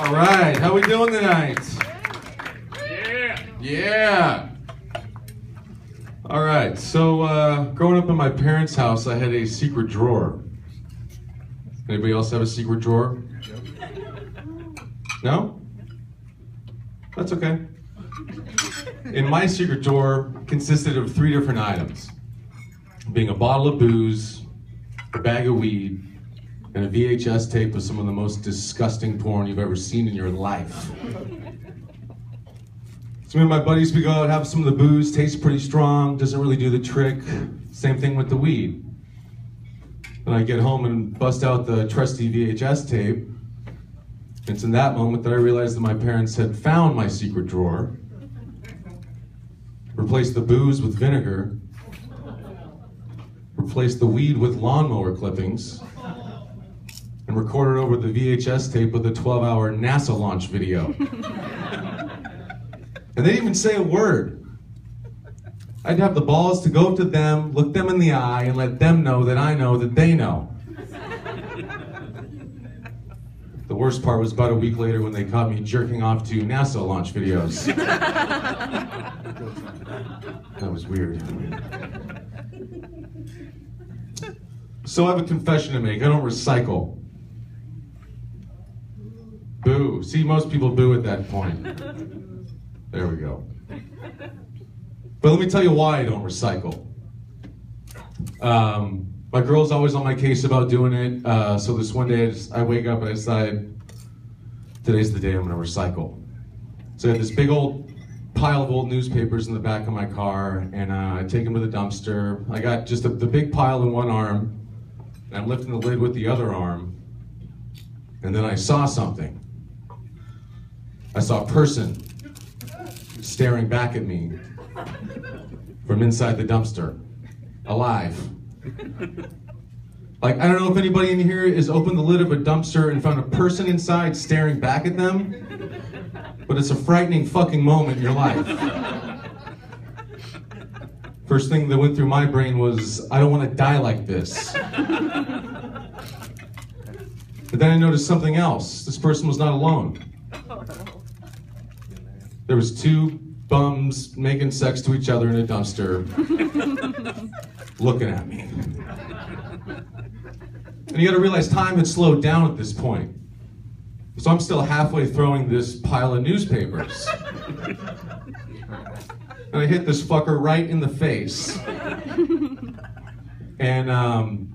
All right, how we doing tonight? Yeah. Yeah. All right, so growing up in my parents' house, I had a secret drawer. Anybody else have a secret drawer? No? That's okay. In my secret drawer consisted of 3 different items, being a bottle of booze, a bag of weed, and a VHS tape of some of the most disgusting porn you've ever seen in your life. So me and my buddies, we go out, have some of the booze, tastes pretty strong, doesn't really do the trick. Same thing with the weed. Then I get home and bust out the trusty VHS tape. It's in that moment that I realized that my parents had found my secret drawer, replaced the booze with vinegar, replaced the weed with lawnmower clippings, and recorded over the VHS tape with a 12-hour NASA launch video. And they didn't even say a word. I'd have the balls to go up to them, look them in the eye, and let them know that they know. The worst part was about a week later when they caught me jerking off to NASA launch videos. That was weird. So I have a confession to make. I don't recycle. Boo. See, most people boo at that point. There we go. But let me tell you why I don't recycle. My girl's always on my case about doing it. So this one day I wake up and I decide, today's the day I'm gonna recycle. So I have this big old pile of old newspapers in the back of my car, and I take them to the dumpster. I got just the big pile in one arm, and I'm lifting the lid with the other arm, and then I saw something. I saw a person staring back at me from inside the dumpster, alive. Like, I don't know if anybody in here has opened the lid of a dumpster and found a person inside staring back at them, but it's a frightening fucking moment in your life. First thing that went through my brain was, I don't want to die like this. But then I noticed something else. This person was not alone. There was 2 bums making sex to each other in a dumpster, looking at me. And you gotta realize time had slowed down at this point. So I'm still halfway throwing this pile of newspapers. And I hit this fucker right in the face. And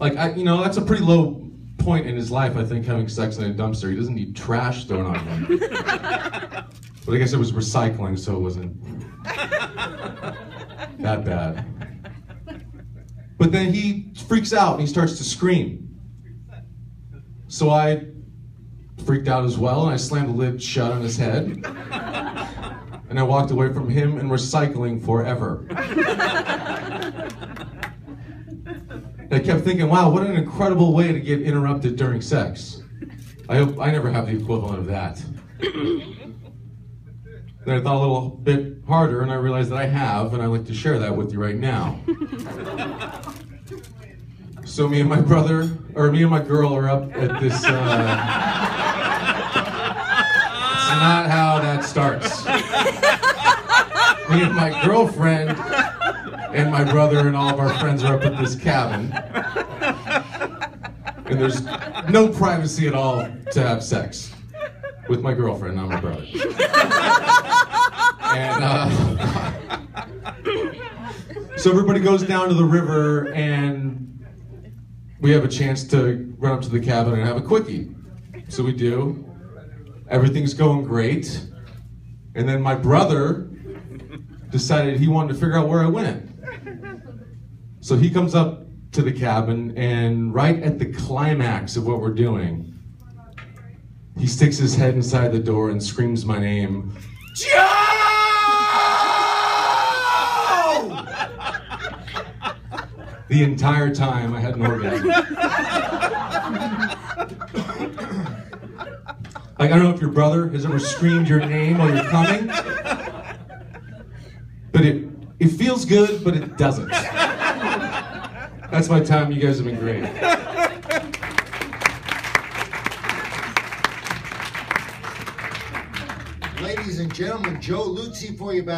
that's a pretty low point in his life, I think, having sex in a dumpster. He doesn't need trash thrown on him. But I guess it was recycling, so it wasn't that bad. But then he freaks out and he starts to scream. So I freaked out as well, and I slammed the lid shut on his head. And I walked away from him and recycling forever. And I kept thinking, wow, what an incredible way to get interrupted during sex. I hope I never have the equivalent of that. Then I thought a little bit harder, and I realized that I have, and I'd like to share that with you right now. So me and my girl are up at this, it's not how that starts. Me and my girlfriend and my brother and all of our friends are up at this cabin. And there's no privacy at all to have sex. With my girlfriend, not my brother. And so everybody goes down to the river, and we have a chance to run up to the cabin and have a quickie. So we do. Everything's going great. And then my brother decided he wanted to figure out where I went. So he comes up to the cabin, and right at the climax of what we're doing, he sticks his head inside the door and screams my name, Joe! The entire time I had an orgasm. Like, I don't know if your brother has ever screamed your name while you're coming, but it feels good, but it doesn't. That's my time. You guys have been great. Ladies and gentlemen, Joe Luzzi for you back.